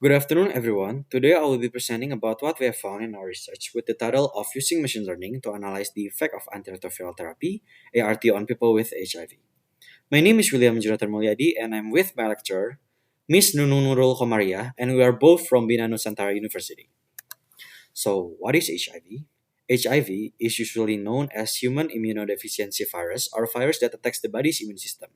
Good afternoon, everyone. Today I will be presenting about what we have found in our research with the title of Using Machine Learning to Analyze the Effect of Antiretroviral Therapy, ART, on people with HIV. My name is William Jonathan Mulyadi, and I'm with my lecturer, Miss Nunu Nurul Komaria, and we are both from Bina Nusantara University. So, what is HIV? HIV is usually known as human immunodeficiency virus or a virus that attacks the body's immune system.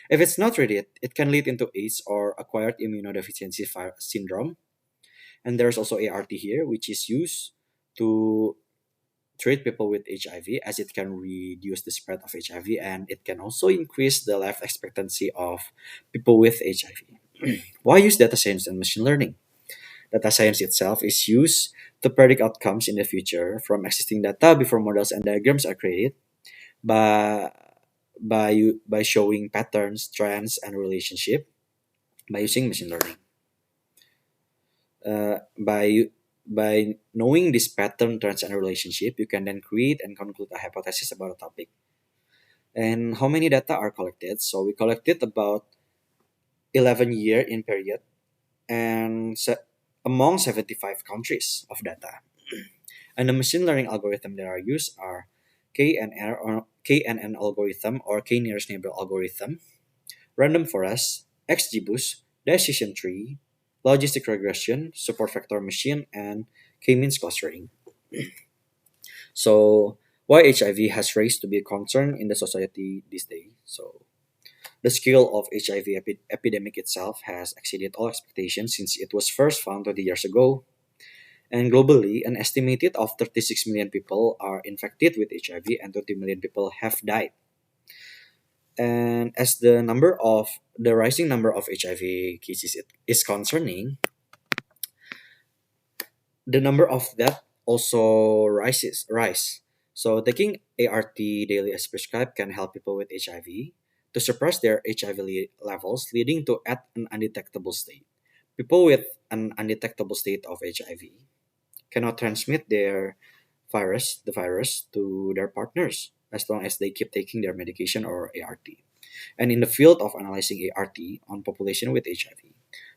If it's not treated, it can lead into AIDS or acquired immunodeficiency syndrome. And there's also ART here, which is used to treat people with HIV as it can reduce the spread of HIV and it can also increase the life expectancy of people with HIV. Why use data science and machine learning? Data science itself is used to predict outcomes in the future from existing data before models and diagrams are created by by showing patterns, trends, and relationship by using machine learning. By knowing this pattern, trends, and relationship, you can then create and conclude a hypothesis about a topic. And how many data are collected? So we collected about 11 year in period and among 75 countries of data. And the machine learning algorithm that are used are KNN algorithm or K nearest neighbor algorithm, random forest, XGBoost, decision tree, logistic regression, support vector machine, and k-means clustering. So, why HIV has raised to be a concern in the society these days? So, the scale of HIV epidemic itself has exceeded all expectations since it was first found 20 years ago. And globally, an estimated of 36 million people are infected with HIV and 20 million people have died. And as the rising number of HIV cases is concerning, the number of death also rise. So taking ART daily as prescribed can help people with HIV to suppress their HIV levels, leading to at an undetectable state. People with an undetectable state of HIV cannot transmit the virus to their partners as long as they keep taking their medication or ART. And in the field of analyzing ART on population with HIV,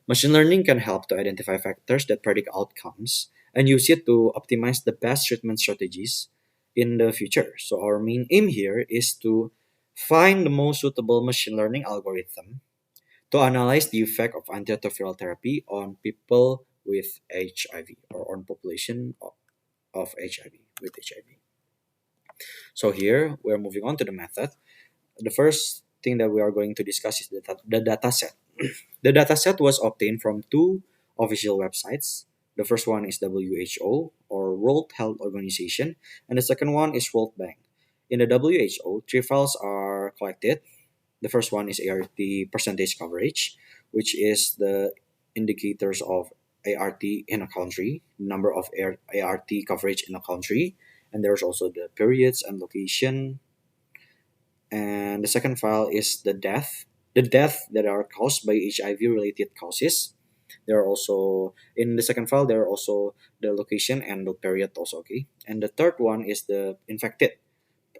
machine learning can help to identify factors that predict outcomes and use it to optimize the best treatment strategies in the future. So our main aim here is to find the most suitable machine learning algorithm to analyze the effect of antiretroviral therapy on people with HIV or on population of HIV with HIV. So here we're moving on to the method. The first thing that we are going to discuss is the data set. The data set was obtained from two official websites. The first one is WHO or World Health Organization, and the second one is World Bank. In the WHO, three files are collected. The first one is ART percentage coverage, which is the indicators of ART in a country, number of ART coverage in a country, and there's also the periods and location. And the second file is the death that are caused by HIV related causes. There are also in the second file there are also the location and the period also, okay. And the third one is the infected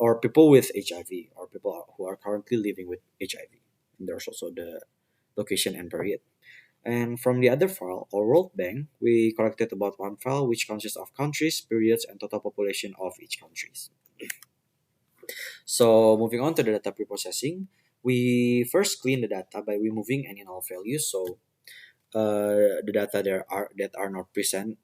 or people with HIV or people who are currently living with HIV. And there's also the location and period. And from the other file or World Bank, we collected about one file which consists of countries, periods, and total population of each countries. So moving on to the data preprocessing, we first clean the data by removing any null values. So the data that are not present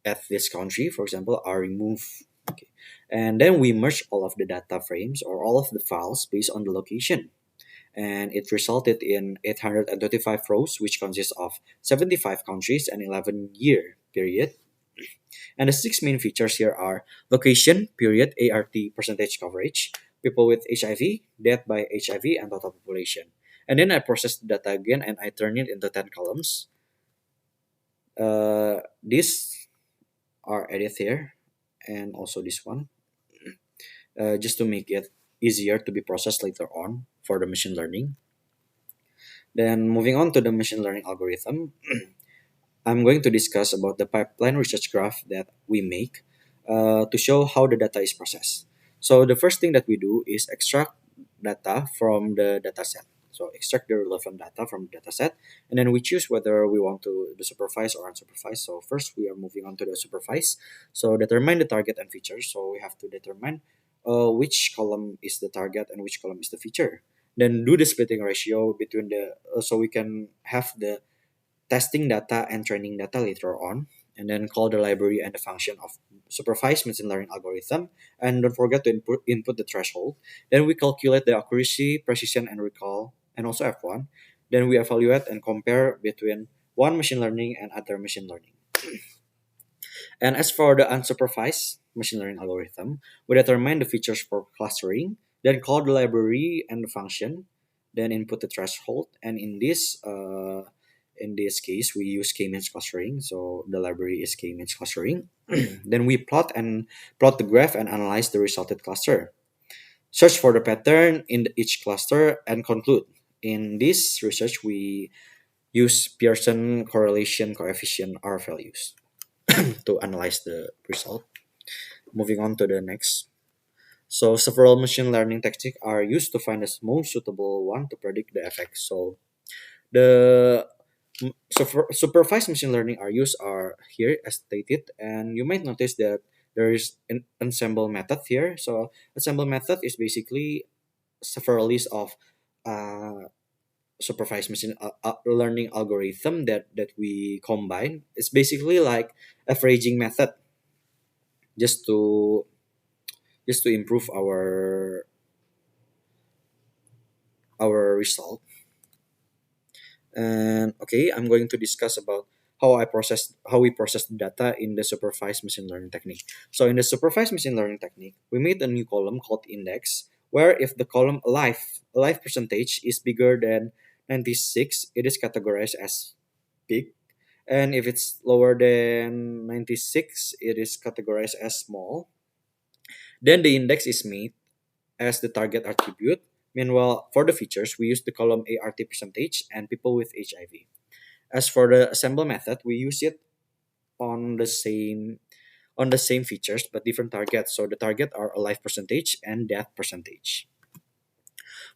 at this country, for example, are removed. Okay. And then we merge all of the data frames or all of the files based on the location. And it resulted in 835 rows, which consists of 75 countries and 11-year period. And the six main features here are location, period, ART percentage coverage, people with HIV, death by HIV, and total population. And then I process the data again and I turn it into 10 columns. These are edited here and also this one, just to make it easier to be processed later on for the machine learning. Then moving on to the machine learning algorithm, I'm going to discuss about the pipeline research graph that we make to show how the data is processed. So the first thing that we do is extract data from the data set. So extract the relevant data from the data set, and then we choose whether we want to do supervised or unsupervised. So first we are moving on to the supervised. So determine the target and feature. So we have to determine which column is the target and which column is the feature. Then do the splitting ratio between the so we can have the testing data and training data later on, and then call the library and the function of supervised machine learning algorithm, and don't forget to input the threshold. Then we calculate the accuracy, precision, and recall, and also F1. Then we evaluate and compare between one machine learning and other machine learning. And as for the unsupervised machine learning algorithm, we determine the features for clustering, then call the library and the function, then input the threshold. And in this case, we use k-means clustering. So the library is k-means clustering. Then we plot the graph and analyze the resulted cluster. Search for the pattern in each cluster and conclude. In this research, we use Pearson correlation coefficient R values to analyze the result. Moving on to the next. So several machine learning techniques are used to find the most suitable one to predict the effect. So the supervised machine learning are used are here as stated, and you might notice that there is an ensemble method here. So ensemble method is basically several list of uh, supervised machine learning algorithm that we combine. It's basically like averaging method just to improve our result. And okay, I'm going to discuss about how we process the data in the supervised machine learning technique. So in the supervised machine learning technique, we made a new column called index, where if the column alive percentage is bigger than 96, it is categorized as big, and if it's lower than 96, it is categorized as small. Then the index is made as the target attribute. Meanwhile, for the features, we use the column ART percentage and people with HIV. As for the assemble method, we use it on the same features but different targets. So the target are alive percentage and death percentage.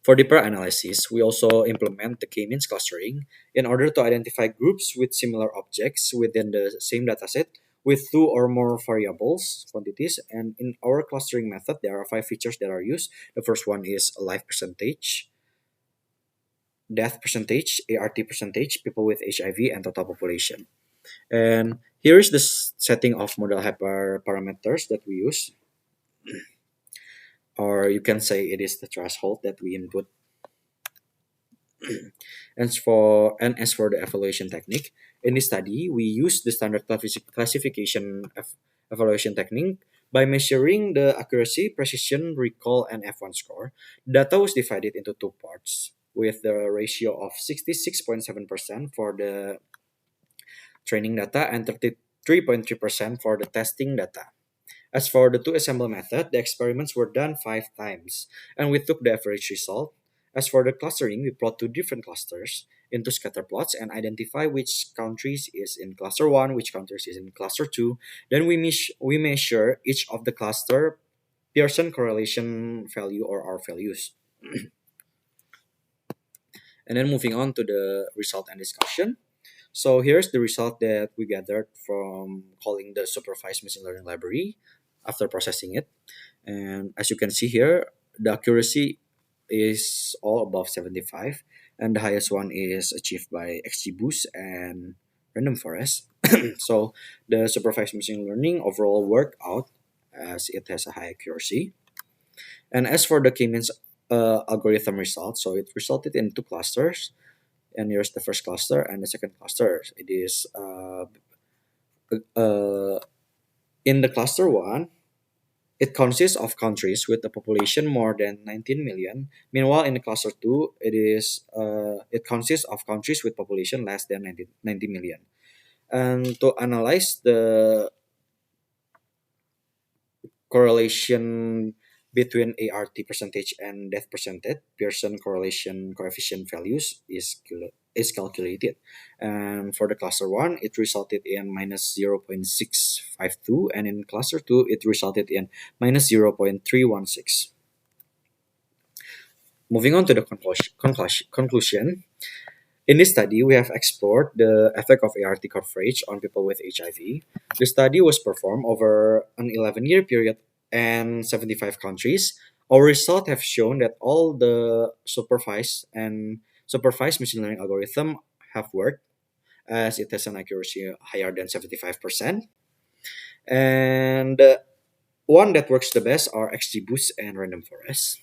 For deeper analysis, we also implement the k-means clustering in order to identify groups with similar objects within the same dataset with two or more variables quantities. And in our clustering method, there are five features that are used. The first one is alive percentage, death percentage, ART percentage, people with HIV, and total population. And here is the setting of model hyperparameters that we use, or you can say it is the threshold that we input. As for the evaluation technique, in this study, we use the standard classification evaluation technique by measuring the accuracy, precision, recall, and F1 score. Data was divided into two parts with the ratio of 66.7% for the training data and 33.3% for the testing data. As for the two assemble method, the experiments were done 5 times, and we took the average result. As for the clustering, we plot two different clusters into scatter plots and identify which countries is in cluster 1, which countries is in cluster 2. Then we measure each of the cluster Pearson correlation value or R values. And then moving on to the result and discussion. So here's the result that we gathered from calling the supervised machine learning library after processing it. And as you can see here, the accuracy is all above 75, and the highest one is achieved by XGBoost and Random Forest. So the supervised machine learning overall worked out as it has a high accuracy. And as for the K-means algorithm result, so it resulted in two clusters, and here's the first cluster and the second cluster. It is uh, in the cluster one, it consists of countries with a population more than 19 million. Meanwhile, in the cluster 2, it consists of countries with population less than 90 million. And to analyze the correlation between ART percentage and death percentage, Pearson correlation coefficient values is calculated. And for the cluster 1, it resulted in minus 0.652, and in cluster 2, it resulted in minus 0.316. moving on to the conclusion. In this study, we have explored the effect of ART coverage on people with HIV. The study was performed over an 11-year period and 75 countries. Our results have shown that all the supervised machine learning algorithm have worked, as it has an accuracy higher than 75%. And one that works the best are XGBoost and Random Forest,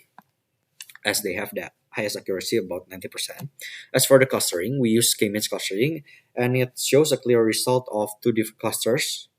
as they have the highest accuracy, about 90%. As for the clustering, we use k-means clustering, and it shows a clear result of two different clusters.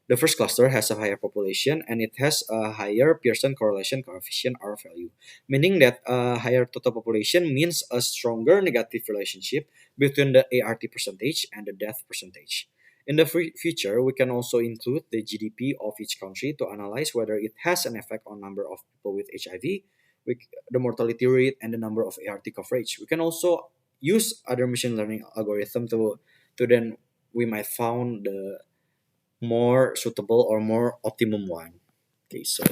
The first cluster has a higher population and it has a higher Pearson correlation coefficient R value, meaning that a higher total population means a stronger negative relationship between the ART percentage and the death percentage. In the future, we can also include the GDP of each country to analyze whether it has an effect on number of people with HIV, with the mortality rate, and the number of ART coverage. We can also use other machine learning algorithm to then we might found the more suitable or more optimum one. Okay, so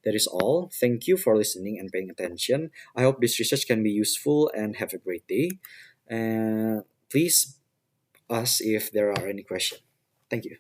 that is all. Thank you for listening and paying attention. I hope this research can be useful and have a great day. And please ask if there are any questions. Thank you.